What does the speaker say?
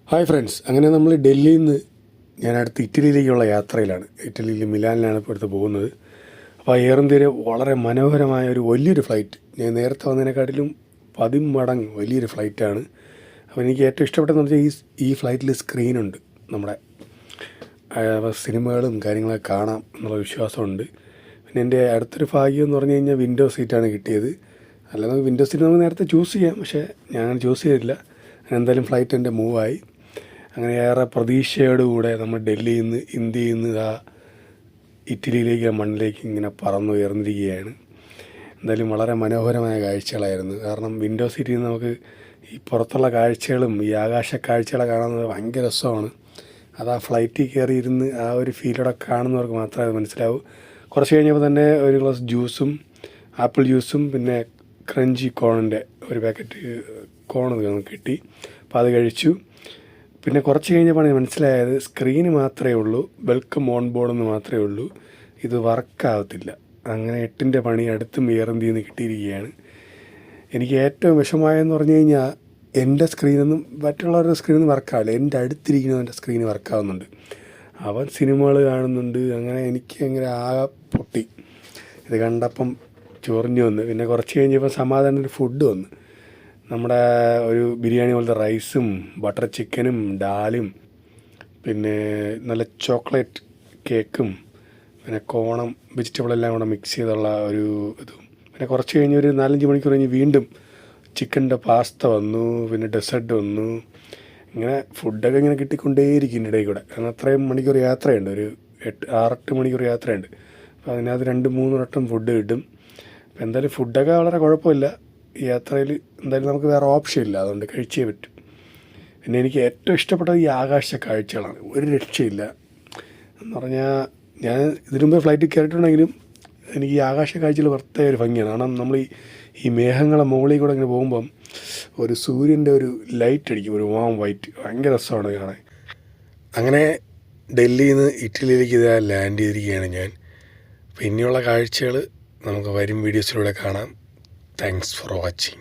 Hi friends, അങ്ങനെ നമ്മൾ ഡൽഹിയിൽ നിന്ന് ഞാൻ അടുത്ത് ഇറ്റലിയിലേക്കുള്ള യാത്രയിലാണ്. ഇറ്റലിയിൽ മിലാനിലാണ് ഇപ്പോൾ അടുത്ത് പോകുന്നത്. അപ്പോൾ എയർ ഇന്ത്യയിലെ വളരെ മനോഹരമായ വലിയൊരു ഫ്ലൈറ്റ്, ഞാൻ നേരത്തെ വന്നതിനെക്കാട്ടിലും 10 മടങ്ങ് വലിയൊരു ഫ്ലൈറ്റാണ്. അപ്പോൾ എനിക്ക് ഏറ്റവും ഇഷ്ടപ്പെട്ടതെന്ന് വെച്ചാൽ ഈ ഫ്ലൈറ്റിൽ സ്ക്രീനുണ്ട്. നമ്മുടെ സിനിമകളും കാര്യങ്ങളൊക്കെ കാണാം എന്നുള്ള വിശ്വാസമുണ്ട്. പിന്നെ എൻ്റെ അടുത്തൊരു ഭാഗ്യം എന്ന് പറഞ്ഞു കഴിഞ്ഞാൽ വിൻഡോ സീറ്റാണ് കിട്ടിയത്. അല്ല, നമുക്ക് വിൻഡോ സീറ്റ് നമുക്ക് നേരത്തെ ചൂസ് ചെയ്യാം, പക്ഷേ ഞാൻ ചൂസ് ചെയ്തില്ല. എന്തായാലും ഫ്ലൈറ്റ് എൻ്റെ മൂവായി. അങ്ങനെ ഏറെ പ്രതീക്ഷയോടുകൂടെ നമ്മൾ ഡൽഹിയിൽ നിന്ന്, ഇന്ത്യയിൽ നിന്ന് ഇറ്റലിയിലേക്ക്, മണ്ണിലേക്ക് ഇങ്ങനെ പറന്നുയർന്നിരിക്കുകയാണ്. എന്തായാലും വളരെ മനോഹരമായ കാഴ്ചകളായിരുന്നു. കാരണം വിൻഡോ സീറ്റിൽ നിന്ന് നമുക്ക് ഈ പുറത്തുള്ള കാഴ്ചകളും ഈ ആകാശ കാഴ്ചകളെ കാണുന്നത് ഭയങ്കര രസമാണ്. അത് ആ ഫ്ലൈറ്റിൽ കയറിയിരുന്ന് ആ ഒരു ഫീലോടെ കാണുന്നവർക്ക് മാത്രമേ അത് മനസ്സിലാവൂ. കുറച്ച് കഴിഞ്ഞപ്പോൾ തന്നെ ഒരു ഗ്ലാസ് ജ്യൂസും, ആപ്പിൾ ജ്യൂസും, പിന്നെ ക്രഞ്ചി കോണിൻ്റെ ഒരു പാക്കറ്റ് കോൺ കിട്ടി. അപ്പോൾ അത് കഴിച്ചു. പിന്നെ കുറച്ച് കഴിഞ്ഞപ്പോൾ മനസ്സിലായത് സ്ക്രീന് മാത്രമേ ഉള്ളൂ, വെൽക്കം ഓൺ ബോർഡ് എന്ന് മാത്രമേ ഉള്ളൂ, ഇത് വർക്കാവത്തില്ല. അങ്ങനെ 8ൻ്റെ പണി അടുത്തും എയർ ഇന്ത്യയിൽ നിന്ന് കിട്ടിയിരിക്കുകയാണ്. എനിക്ക് ഏറ്റവും വിഷമമായെന്ന് പറഞ്ഞു കഴിഞ്ഞാൽ എൻ്റെ സ്ക്രീനൊന്നും മറ്റുള്ളവരുടെ സ്ക്രീനൊന്നും വർക്കാവില്ല, എൻ്റെ അടുത്തിരിക്കുന്നവൻ്റെ സ്ക്രീന് വർക്കാവുന്നുണ്ട്. അവൻ സിനിമകൾ കാണുന്നുണ്ട്. അങ്ങനെ എനിക്ക് അങ്ങനെ ആകെ പൊട്ടി. ഇത് കണ്ടപ്പം ചൊറിഞ്ഞു വന്ന്. പിന്നെ കുറച്ച് കഴിഞ്ഞപ്പോൾ സമാധാനം ഫുഡ് വന്ന്, നമ്മുടെ ഒരു ബിരിയാണി പോലത്തെ റൈസും ബട്ടർ ചിക്കനും ഡാലും, പിന്നെ നല്ല ചോക്ലേറ്റ് കേക്കും, പിന്നെ കോണം വെജിറ്റബിളെല്ലാം കൂടെ മിക്സ് ചെയ്തുള്ള ഒരു ഇതും. പിന്നെ കുറച്ച് കഴിഞ്ഞ് ഒരു 4-5 മണിക്കൂർ കഴിഞ്ഞ് വീണ്ടും ചിക്കൻ്റെ പാസ്ത വന്നു, പിന്നെ ഡെസേർട്ട് വന്നു. ഇങ്ങനെ ഫുഡൊക്കെ ഇങ്ങനെ കിട്ടിക്കൊണ്ടേയിരിക്കും ഇടയിൽ കൂടെ. കാരണം അത്രയും മണിക്കൂർ യാത്രയുണ്ട്, ഒരു 6-8 മണിക്കൂർ യാത്രയുണ്ട്. അപ്പോൾ അതിനകത്ത് 2-3 വട്ടം ഫുഡ് കിട്ടും. അപ്പോൾ എന്തായാലും ഫുഡൊക്കെ വളരെ കുഴപ്പമില്ല. ഈ യാത്രയിൽ എന്തായാലും നമുക്ക് വേറെ ഓപ്ഷൻ ഇല്ല, അതുകൊണ്ട് കഴിച്ചേ പറ്റും. പിന്നെ എനിക്ക് ഏറ്റവും ഇഷ്ടപ്പെട്ടത് ഈ ആകാശ കാഴ്ചകളാണ്. ഒരു രക്ഷയില്ല എന്ന് പറഞ്ഞാൽ, ഞാൻ ഇതിനു മുമ്പ് ഫ്ലൈറ്റിൽ കയറിയിട്ടുണ്ടെങ്കിലും എനിക്ക് ഈ ആകാശ കാഴ്ചകൾ പ്രത്യേക ഒരു ഭംഗിയാണ്. കാരണം നമ്മൾ ഈ മേഘങ്ങളെ മുകളിൽ കൂടെ ഇങ്ങനെ പോകുമ്പം ഒരു സൂര്യൻ്റെ ഒരു ലൈറ്റ് അടിക്കും, ഒരു വാം വൈറ്റ്, ഭയങ്കര രസമാണ് കാണാൻ. അങ്ങനെ ഡൽഹിയിൽ നിന്ന് ഇറ്റലിയിലേക്ക് ഇതാ ലാൻഡ് ചെയ്തിരിക്കുകയാണ് ഞാൻ. പിന്നെയുള്ള കാഴ്ചകൾ നമുക്ക് വരും വീഡിയോസിലൂടെ കാണാം. Thanks for watching.